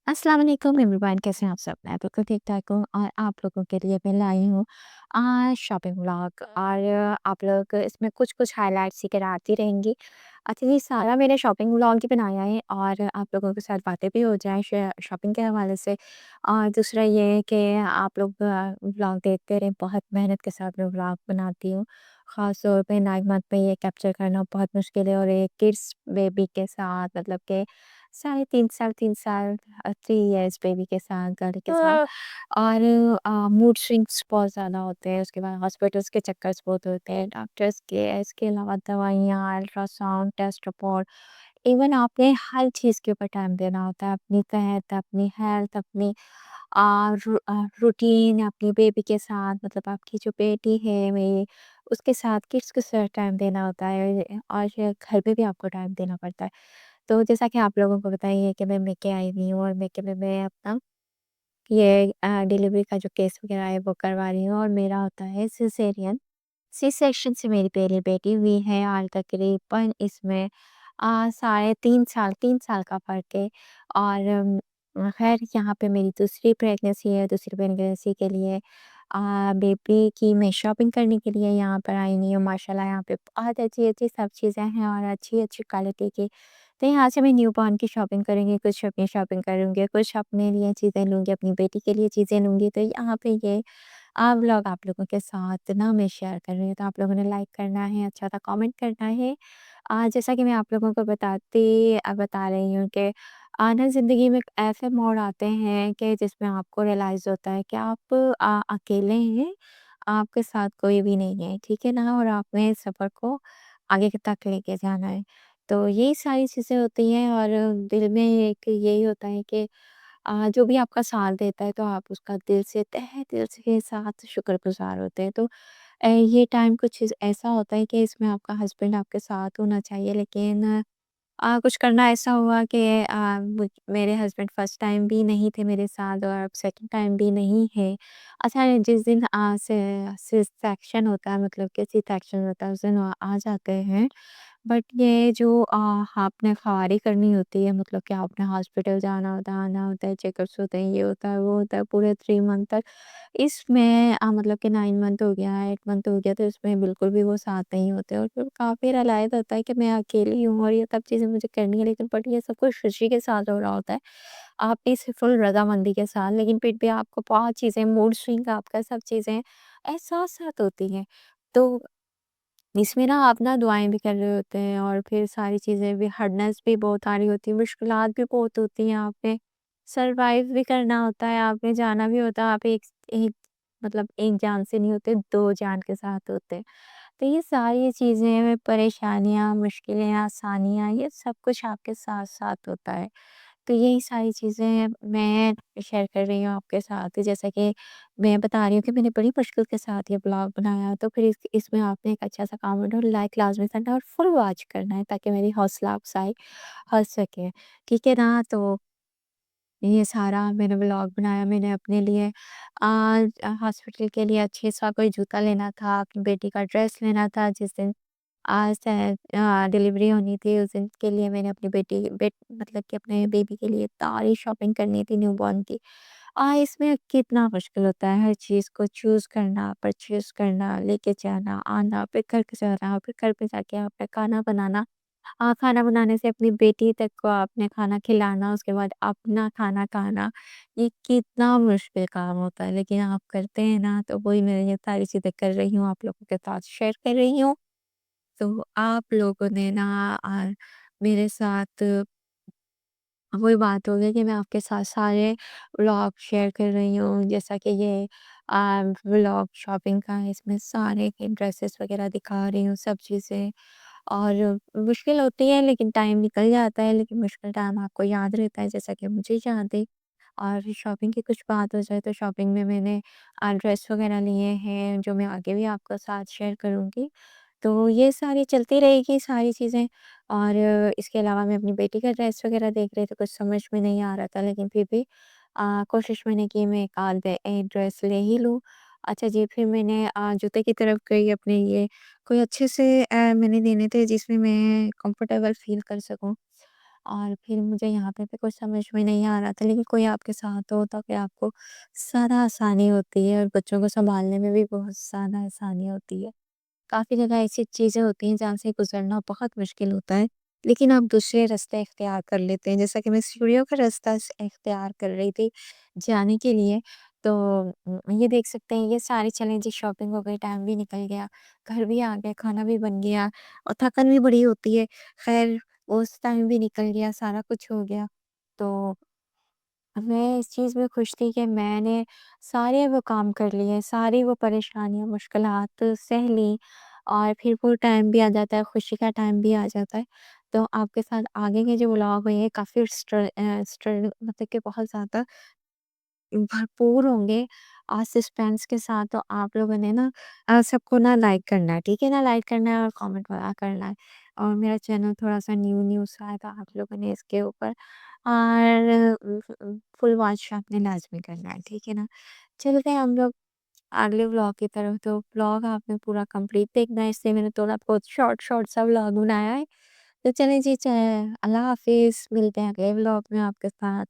अस्सलाम वालेकुम एवरीवन, कैसे हैं आप सब? मैं बिल्कुल ठीक-ठाक हूँ और आप लोगों के लिए मैं लाई हूँ शॉपिंग व्लॉग और आप लोग इसमें कुछ-कुछ हाइलाइट्स ही कराती रहेंगी। अच्छा जी, सारा मैंने शॉपिंग व्लॉग ही बनाया है और आप लोगों के साथ बातें भी हो जाएँ शॉपिंग के हवाले से। और दूसरा ये है कि आप लोग व्लॉग देखते रहें, बहुत मेहनत के साथ मैं व्लॉग बनाती हूँ। ख़ास तौर पे 9 मंथ में ये कैप्चर करना बहुत मुश्किल है और एक किड्स बेबी के साथ मतलब कि साढ़े 3 साल 3 इयर्स बेबी के साथ, गर्ल के साथ और मूड स्विंग्स बहुत ज़्यादा होते हैं, उसके बाद हॉस्पिटल्स के चक्कर्स बहुत होते हैं, डॉक्टर्स के, इसके अलावा दवाइयाँ, अल्ट्रासाउंड, टेस्ट रिपोर्ट, इवन आपने हर चीज़ के ऊपर टाइम देना होता है, अपनी सेहत, अपनी हेल्थ, अपनी रूटीन, अपनी बेबी के साथ मतलब आपकी जो बेटी है मेरी, उसके साथ किड्स के साथ टाइम देना होता है और घर पे भी आपको टाइम देना पड़ता है। तो जैसा कि आप लोगों को पता ही है कि मैं मेके आई हुई हूँ और मेके में मैं अपना ये डिलीवरी का जो केस वगैरह है वो करवा रही हूँ और मेरा होता है सिज़ेरियन। सी सेक्शन से मेरी पहली बेटी हुई है और तकरीबन इसमें साढ़े 3 साल का फ़र्क है और ख़ैर यहाँ पे मेरी दूसरी प्रेगनेंसी है, दूसरी प्रेगनेंसी के लिए बेबी की मैं शॉपिंग करने के लिए यहाँ पर आई हुई हूँ। माशाल्लाह यहाँ पे बहुत अच्छी-अच्छी सब चीज़ें हैं और अच्छी-अच्छी क्वालिटी की। तो यहाँ से मैं न्यूबॉर्न की शॉपिंग करूँगी, कुछ अपनी शॉपिंग करूँगी, कुछ अपने लिए चीज़ें लूँगी, अपनी बेटी के लिए चीज़ें लूँगी। तो यहाँ पे ये व्लॉग आप लोगों के साथ ना मैं शेयर कर रही हूँ, तो आप लोगों ने लाइक करना है, अच्छा-सा कमेंट करना है। जैसा कि मैं आप लोगों को बता रही हूँ कि ना ज़िंदगी में ऐसे मोड़ आते हैं कि जिसमें आपको रियलाइज़ होता है कि आप अकेले हैं, आपके साथ कोई भी नहीं है, ठीक है ना? और आपने इस सफ़र को आगे तक लेके जाना है। तो यही सारी चीज़ें होती हैं और दिल में एक यही होता है कि जो भी आपका साथ देता है तो आप उसका दिल से तहे दिल के साथ शुक्रगुज़ार होते हैं। तो ये टाइम कुछ ऐसा होता है कि इसमें आपका हस्बैंड आपके साथ होना चाहिए लेकिन कुछ करना ऐसा हुआ कि मेरे हस्बैंड फर्स्ट टाइम भी नहीं थे मेरे साथ और अब सेकंड टाइम भी नहीं है। अच्छा जिस दिन सी सेक्शन होता है मतलब कि सी सेक्शन होता है उस दिन वो आ जाते हैं। बट ये जो आपने ख़वारी करनी होती है मतलब कि आपने हॉस्पिटल जाना होता है, आना होता है, चेकअप्स होते हैं, ये होता है, वो होता है पूरे 3 मंथ तक। इसमें मतलब कि 9 मंथ हो गया, 8 मंथ हो गया तो इसमें बिल्कुल भी वो साथ नहीं होते और फिर काफ़ी रियलाइज़ होता है कि मैं अकेली हूँ और ये सब चीज़ें मुझे करनी है लेकिन बट ये सब कुछ खुशी के साथ हो रहा होता है। आपकी से फुल रज़ामंदी के साथ लेकिन फिर भी आपको बहुत चीज़ें मूड स्विंग आपका सब चीज़ें एहसास होती हैं। तो इसमें ना आप ना दुआएँ भी कर रहे होते हैं और फिर सारी चीज़ें भी हार्डनेस भी बहुत आ रही होती है, मुश्किलात भी बहुत होती हैं, आपने सर्वाइव भी करना होता है, आपने जाना भी होता है, आप एक एक मतलब एक जान से नहीं होते, 2 जान के साथ होते हैं। तो ये सारी चीज़ें, परेशानियाँ, मुश्किलें, आसानियाँ, ये सब कुछ आपके साथ-साथ होता है। तो यही सारी चीज़ें मैं शेयर कर रही हूँ आपके साथ। जैसा कि मैं बता रही हूँ कि मैंने बड़ी मुश्किल के साथ ये ब्लॉग बनाया, तो फिर इसमें आपने एक अच्छा-सा कमेंट और लाइक लाज़मी करना है और फुल वॉच करना है ताकि मेरी हौसला अफ़ज़ाई हो सके। ठीक है ना? तो ये सारा मैंने व्लॉग बनाया मैंने अपने लिए हॉस्पिटल के लिए अच्छे-सा कोई जूता लेना था, अपनी बेटी का ड्रेस लेना था जिस दिन डिलीवरी होनी थी उस दिन के लिए मैंने अपनी मतलब कि अपने बेबी के लिए सारी शॉपिंग करनी थी न्यूबॉर्न की। इसमें कितना मुश्किल होता है हर चीज़ को चूज़ करना, परचेज़ करना, लेके जाना, आना, फिर घर पे जाना, फिर घर पे जाके आपने खाना बनाना। खाना बनाने से अपनी बेटी तक को आपने खाना खिलाना, उसके बाद अपना खाना खाना, ये कितना मुश्किल काम होता है, लेकिन आप करते हैं ना, तो वही मैं ये सारी चीज़ें कर रही हूँ, आप लोगों के साथ शेयर कर रही हूँ। तो आप लोगों ने ना मेरे साथ वही बात हो गई कि मैं आपके साथ सारे व्लॉग शेयर कर रही हूँ, जैसा कि ये व्लॉग शॉपिंग का है, इसमें सारे के ड्रेसेस वगैरह दिखा रही हूँ, सब चीज़ें। और मुश्किल होती है लेकिन टाइम निकल जाता है, लेकिन मुश्किल टाइम आपको याद रहता है जैसा कि मुझे याद है। और शॉपिंग की कुछ बात हो जाए तो शॉपिंग में मैंने ड्रेस वगैरह लिए हैं जो मैं आगे भी आपके साथ शेयर करूँगी। तो ये सारी चलती रहेगी सारी चीज़ें और इसके अलावा मैं अपनी बेटी का ड्रेस वगैरह देख रही थी, कुछ समझ में नहीं आ रहा था लेकिन फिर भी कोशिश मैंने की मैं एक आध एक ड्रेस ले ही लूँ। अच्छा जी, फिर मैंने जूते की तरफ गई अपने लिए कोई अच्छे से मैंने लेने थे जिसमें मैं कंफर्टेबल फ़ील कर सकूँ। और फिर मुझे यहाँ पे कुछ समझ में नहीं आ रहा था, लेकिन कोई आपके साथ हो तो फिर आपको ज़्यादा आसानी होती है और बच्चों को सँभालने में भी बहुत ज़्यादा आसानी होती है। काफ़ी जगह ऐसी चीज़ें होती हैं जहाँ से गुज़रना बहुत मुश्किल होता है, लेकिन आप दूसरे रास्ते इख्तियार कर लेते हैं। जैसा कि मैं सीढ़ियों का रास्ता इख्तियार कर रही थी जाने के लिए, तो ये देख सकते हैं ये सारी चलें शॉपिंग हो गई, टाइम भी निकल गया, घर भी आ गए, खाना भी बन गया और थकन भी बड़ी होती है। ख़ैर उस टाइम भी निकल गया, सारा कुछ हो गया। तो मैं इस चीज़ में खुश थी कि मैंने सारे वो काम कर लिए, सारी वो परेशानियाँ, मुश्किलात सह ली और फिर वो टाइम भी आ जाता है, खुशी का टाइम भी आ जाता है। तो आपके साथ आगे के जो व्लॉग हुए काफ़ी मतलब कि बहुत ज़्यादा भरपूर होंगे सस्पेंस के साथ। तो आप लोगों ने ना सबको ना लाइक करना है, ठीक है ना? लाइक करना है और कमेंट वगैरह करना है। और मेरा चैनल थोड़ा-सा न्यू सा है, तो आप लोगों ने इसके ऊपर और फुल वॉच आपने लाज़मी करना है, ठीक है ना? चलते हैं हम लोग अगले व्लॉग की तरफ। तो व्लॉग आपने पूरा कंप्लीट देखना है, इसलिए मैंने थोड़ा बहुत शॉर्ट सा व्लॉग बनाया है। तो चलिए जी, अल्लाह हाफ़िज़, मिलते हैं अगले व्लॉग में आपके साथ।